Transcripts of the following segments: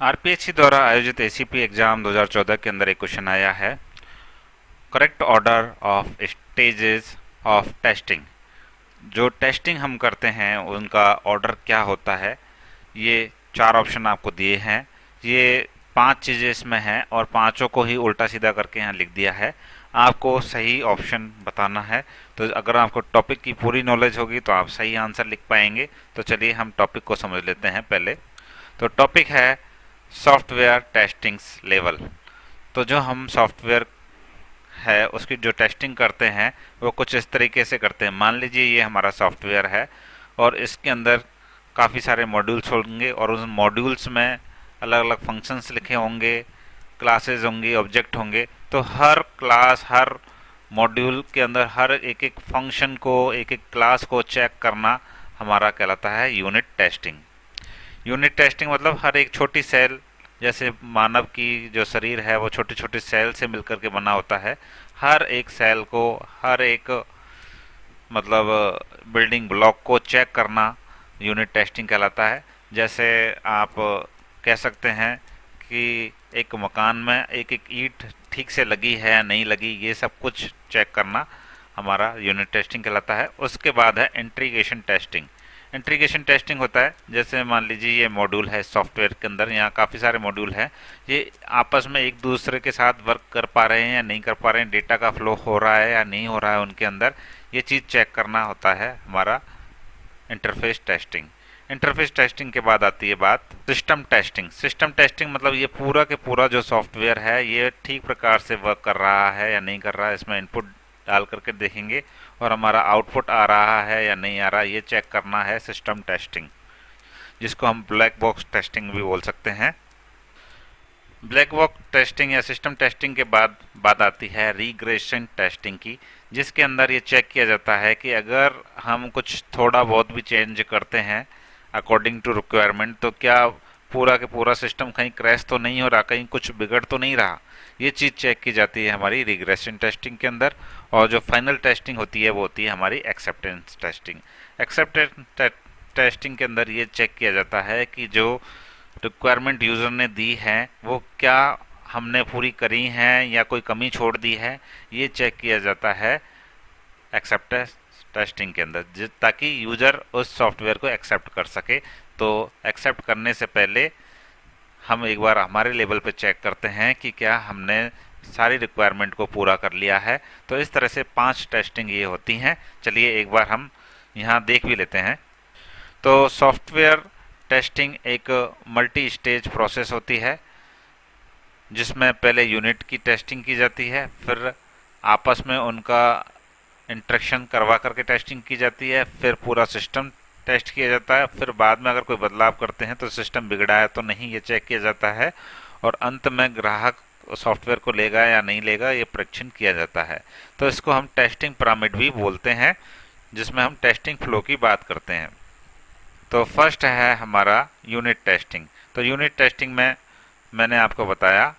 आरपीएचसी द्वारा आयोजित ACP exam 2014 के अंदर एक क्वेश्चन आया है, correct order of stages of testing. जो टेस्टिंग हम करते हैं उनका ऑर्डर क्या होता है। ये चार ऑप्शन आपको दिए हैं। ये पांच चीज़ें इसमें हैं और पांचों को ही उल्टा सीधा करके यहाँ लिख दिया है। आपको सही ऑप्शन बताना है। तो अगर आपको टॉपिक की पूरी नॉलेज होगी तो आप सही आंसर लिख पाएंगे। तो चलिए हम टॉपिक को समझ लेते हैं पहले। तो टॉपिक है सॉफ्टवेयर टेस्टिंग्स लेवल। तो जो हम सॉफ्टवेयर है उसकी जो टेस्टिंग करते हैं वो कुछ इस तरीके से करते हैं। मान लीजिए ये हमारा सॉफ्टवेयर है और इसके अंदर काफ़ी सारे मॉड्यूल्स होंगे और उन मॉड्यूल्स में अलग अलग फंक्शंस लिखे होंगे, क्लासेस होंगी, ऑब्जेक्ट होंगे। तो हर क्लास, हर मॉड्यूल के अंदर हर एक एक फंक्शन को, एक एक क्लास को चेक करना हमारा कहलाता है यूनिट टेस्टिंग। यूनिट टेस्टिंग मतलब हर एक छोटी सेल, जैसे मानव की जो शरीर है वो छोटे छोटे सेल से मिलकर के बना होता है। हर एक सेल को, हर एक मतलब बिल्डिंग ब्लॉक को चेक करना यूनिट टेस्टिंग कहलाता है। जैसे आप कह सकते हैं कि एक मकान में एक एक ईंट ठीक से लगी है या नहीं लगी, ये सब कुछ चेक करना हमारा यूनिट टेस्टिंग कहलाता है। उसके बाद है इंटीग्रेशन टेस्टिंग। इंटीग्रेशन टेस्टिंग होता है, जैसे मान लीजिए ये मॉड्यूल है सॉफ्टवेयर के अंदर, यहाँ काफ़ी सारे मॉड्यूल हैं, ये आपस में एक दूसरे के साथ वर्क कर पा रहे हैं या नहीं कर पा रहे हैं, डेटा का फ्लो हो रहा है या नहीं हो रहा है उनके अंदर, ये चीज़ चेक करना होता है हमारा इंटरफेस टेस्टिंग। इंटरफेस टेस्टिंग के बाद आती है बात सिस्टम टेस्टिंग। सिस्टम टेस्टिंग मतलब ये पूरा के पूरा जो सॉफ्टवेयर है ये ठीक प्रकार से वर्क कर रहा है या नहीं कर रहा है, इसमें इनपुट डाल करके देखेंगे और हमारा आउटपुट आ रहा है या नहीं आ रहा, ये चेक करना है सिस्टम टेस्टिंग, जिसको हम ब्लैक बॉक्स टेस्टिंग भी बोल सकते हैं। ब्लैक बॉक्स टेस्टिंग या सिस्टम टेस्टिंग के बाद बात आती है रिग्रेशन टेस्टिंग की, जिसके अंदर ये चेक किया जाता है कि अगर हम कुछ थोड़ा बहुत भी चेंज करते हैं अकॉर्डिंग टू रिक्वायरमेंट, तो क्या पूरा के पूरा सिस्टम कहीं क्रैश तो नहीं हो रहा, कहीं कुछ बिगड़ तो नहीं रहा। ये चीज़ चेक की जाती है हमारी रिग्रेशन टेस्टिंग के अंदर। और जो फाइनल टेस्टिंग होती है वो होती है हमारी एक्सेप्टेंस टेस्टिंग। एक्सेप्टेंस टेस्टिंग के अंदर ये चेक किया जाता है कि जो रिक्वायरमेंट यूज़र ने दी है वो क्या हमने पूरी करी हैं या कोई कमी छोड़ दी है, ये चेक किया जाता है एक्सेप्टेंस टेस्टिंग के अंदर, ताकि यूज़र उस सॉफ्टवेयर को एक्सेप्ट कर सके। तो एक्सेप्ट करने से पहले हम एक बार हमारे लेवल पे चेक करते हैं कि क्या हमने सारी रिक्वायरमेंट को पूरा कर लिया है। तो इस तरह से 5 टेस्टिंग ये होती हैं। चलिए एक बार हम यहाँ देख भी लेते हैं। तो सॉफ्टवेयर टेस्टिंग एक मल्टी स्टेज प्रोसेस होती है, जिसमें पहले यूनिट की टेस्टिंग की जाती है, फिर आपस में उनका इंटरेक्शन करवा करके टेस्टिंग की जाती है, फिर पूरा सिस्टम टेस्ट किया जाता है, फिर बाद में अगर कोई बदलाव करते हैं तो सिस्टम बिगड़ा है तो नहीं, ये चेक किया जाता है, और अंत में ग्राहक सॉफ्टवेयर को लेगा या नहीं लेगा ये परीक्षण किया जाता है। तो इसको हम टेस्टिंग पिरामिड भी बोलते हैं, जिसमें हम टेस्टिंग फ्लो की बात करते हैं। तो फर्स्ट है हमारा यूनिट टेस्टिंग। तो यूनिट टेस्टिंग में मैंने आपको बताया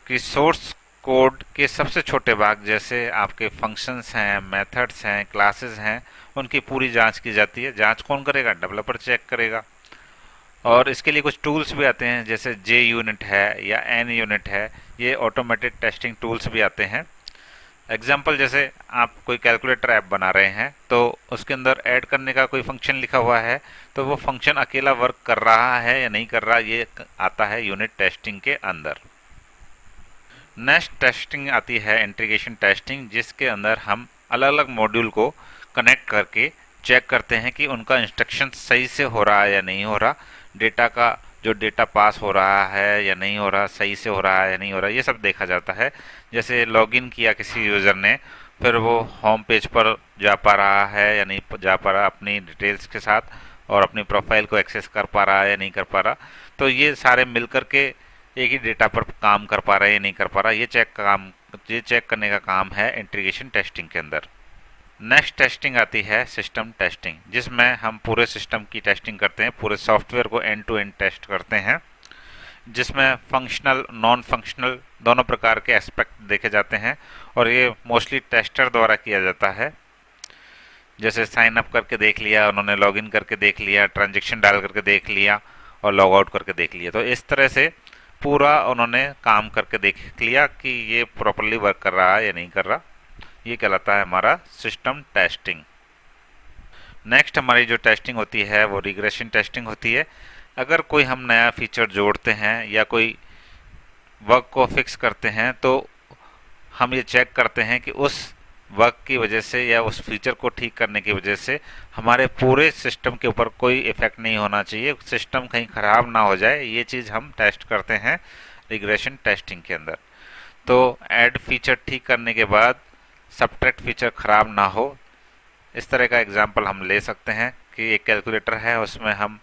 कि सोर्स कोड के सबसे छोटे भाग, जैसे आपके फंक्शंस हैं, मेथड्स हैं, क्लासेस हैं, उनकी पूरी जांच की जाती है। जांच कौन करेगा? डेवलपर चेक करेगा। और इसके लिए कुछ टूल्स भी आते हैं, जैसे जे यूनिट है या एन यूनिट है, ये ऑटोमेटेड टेस्टिंग टूल्स भी आते हैं। एग्जाम्पल, जैसे आप कोई कैलकुलेटर ऐप बना रहे हैं तो उसके अंदर ऐड करने का कोई फंक्शन लिखा हुआ है, तो वो फंक्शन अकेला वर्क कर रहा है या नहीं कर रहा, ये आता है यूनिट टेस्टिंग के अंदर। नेक्स्ट टेस्टिंग आती है इंटीग्रेशन टेस्टिंग, जिसके अंदर हम अलग अलग मॉड्यूल को कनेक्ट करके चेक करते हैं कि उनका इंस्ट्रक्शन सही से हो रहा है या नहीं हो रहा, डेटा का जो डेटा पास हो रहा है या नहीं हो रहा, सही से हो रहा है या नहीं हो रहा, ये सब देखा जाता है। जैसे लॉगिन किया किसी यूज़र ने, फिर वो होम पेज पर जा पा रहा है या नहीं जा पा रहा अपनी डिटेल्स के साथ, और अपनी प्रोफाइल को एक्सेस कर पा रहा है या नहीं कर पा रहा, तो ये सारे मिलकर के एक ही डेटा पर काम कर पा रहा है या नहीं कर पा रहा, ये चेक करने का काम है इंटीग्रेशन टेस्टिंग के अंदर। नेक्स्ट टेस्टिंग आती है सिस्टम टेस्टिंग, जिसमें हम पूरे सिस्टम की टेस्टिंग करते हैं, पूरे सॉफ्टवेयर को एंड टू एंड टेस्ट करते हैं, जिसमें फंक्शनल, नॉन फंक्शनल दोनों प्रकार के एस्पेक्ट देखे जाते हैं, और ये मोस्टली टेस्टर द्वारा किया जाता है। जैसे साइन अप करके देख लिया उन्होंने, लॉगिन करके देख लिया, ट्रांजेक्शन डाल करके देख लिया, और लॉग आउट करके देख लिया। तो इस तरह से पूरा उन्होंने काम करके देख लिया कि ये प्रॉपरली वर्क कर रहा है या नहीं कर रहा। ये कहलाता है हमारा सिस्टम टेस्टिंग। नेक्स्ट हमारी जो टेस्टिंग होती है वो रिग्रेशन टेस्टिंग होती है। अगर कोई हम नया फीचर जोड़ते हैं या कोई वर्क को फिक्स करते हैं तो हम ये चेक करते हैं कि उस वर्क की वजह से या उस फीचर को ठीक करने की वजह से हमारे पूरे सिस्टम के ऊपर कोई इफेक्ट नहीं होना चाहिए, सिस्टम कहीं ख़राब ना हो जाए। ये चीज़ हम टेस्ट करते हैं रिग्रेशन टेस्टिंग के अंदर। तो ऐड फीचर ठीक करने के बाद सब्ट्रैक्ट फीचर ख़राब ना हो, इस तरह का एग्जांपल हम ले सकते हैं कि एक कैलकुलेटर है, उसमें हम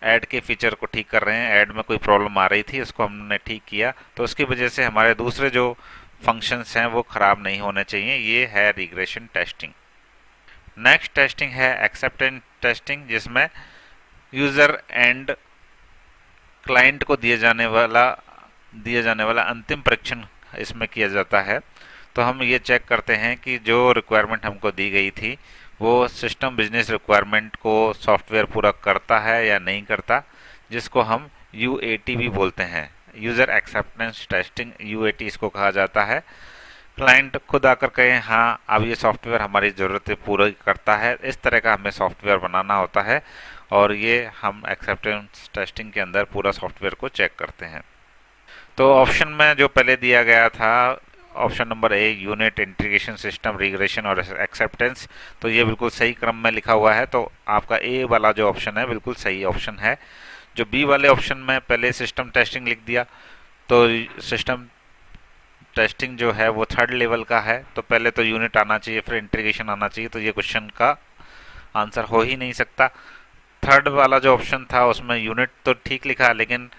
ऐड के फीचर को ठीक कर रहे हैं। ऐड में कोई प्रॉब्लम आ रही थी, उसको हमने ठीक किया, तो उसकी वजह से हमारे दूसरे जो फंक्शंस हैं वो ख़राब नहीं होने चाहिए। ये है रिग्रेशन टेस्टिंग। नेक्स्ट टेस्टिंग है एक्सेप्टेंस टेस्टिंग, जिसमें यूज़र एंड क्लाइंट को दिया जाने वाला अंतिम परीक्षण इसमें किया जाता है। तो हम ये चेक करते हैं कि जो रिक्वायरमेंट हमको दी गई थी वो सिस्टम बिजनेस रिक्वायरमेंट को सॉफ्टवेयर पूरा करता है या नहीं करता, जिसको हम यूएटी भी बोलते हैं। यूज़र एक्सेप्टेंस टेस्टिंग, यूएटी इसको कहा जाता है। क्लाइंट खुद आकर कहे हाँ अब ये सॉफ्टवेयर हमारी ज़रूरतें पूरी करता है, इस तरह का हमें सॉफ्टवेयर बनाना होता है, और ये हम एक्सेप्टेंस टेस्टिंग के अंदर पूरा सॉफ्टवेयर को चेक करते हैं। तो ऑप्शन में जो पहले दिया गया था, option number A, unit, integration system, regression और एक्सेप्टेंस, तो ये बिल्कुल सही क्रम में लिखा हुआ है। तो आपका ए वाला जो ऑप्शन है बिल्कुल सही ऑप्शन है। जो बी वाले ऑप्शन में पहले सिस्टम टेस्टिंग लिख दिया, तो सिस्टम टेस्टिंग जो है वो थर्ड लेवल का है, तो पहले तो यूनिट आना चाहिए फिर इंटीग्रेशन आना चाहिए, तो ये क्वेश्चन का आंसर हो ही नहीं सकता। थर्ड वाला जो ऑप्शन था उसमें यूनिट तो ठीक लिखा लेकिन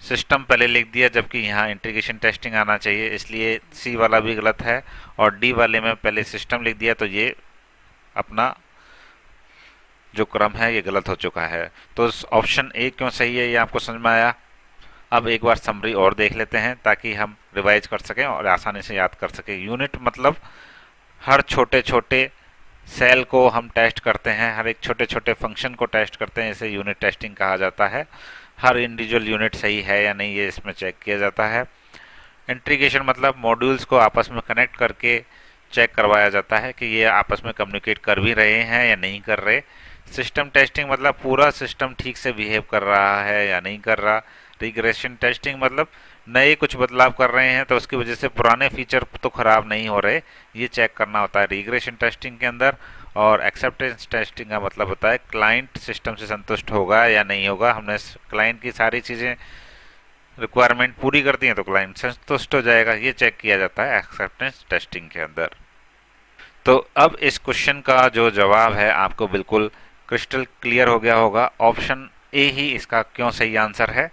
सिस्टम पहले लिख दिया, जबकि यहाँ इंटीग्रेशन टेस्टिंग आना चाहिए, इसलिए सी वाला भी गलत है। और डी वाले में पहले सिस्टम लिख दिया, तो ये अपना जो क्रम है ये गलत हो चुका है। तो ऑप्शन ए क्यों सही है ये आपको समझ में आया। अब एक बार समरी और देख लेते हैं ताकि हम रिवाइज कर सकें और आसानी से याद कर सकें। यूनिट मतलब हर छोटे छोटे सेल को हम टेस्ट करते हैं, हर एक छोटे छोटे फंक्शन को टेस्ट करते हैं, इसे यूनिट टेस्टिंग कहा जाता है। हर इंडिविजुअल यूनिट सही है या नहीं ये इसमें चेक किया जाता है। इंटीग्रेशन मतलब मॉड्यूल्स को आपस में कनेक्ट करके चेक करवाया जाता है कि ये आपस में कम्युनिकेट कर भी रहे हैं या नहीं कर रहे। सिस्टम टेस्टिंग मतलब पूरा सिस्टम ठीक से बिहेव कर रहा है या नहीं कर रहा। रिग्रेशन टेस्टिंग मतलब नए कुछ बदलाव कर रहे हैं तो उसकी वजह से पुराने फीचर तो ख़राब नहीं हो रहे, ये चेक करना होता है रिग्रेशन टेस्टिंग के अंदर। और एक्सेप्टेंस टेस्टिंग का मतलब होता है क्लाइंट सिस्टम से संतुष्ट होगा या नहीं होगा। हमने क्लाइंट की सारी चीज़ें रिक्वायरमेंट पूरी कर दी हैं तो क्लाइंट संतुष्ट हो जाएगा, ये चेक किया जाता है एक्सेप्टेंस टेस्टिंग के अंदर। तो अब इस क्वेश्चन का जो जवाब है आपको बिल्कुल क्रिस्टल क्लियर हो गया होगा। ऑप्शन ए ही इसका क्यों सही आंसर है।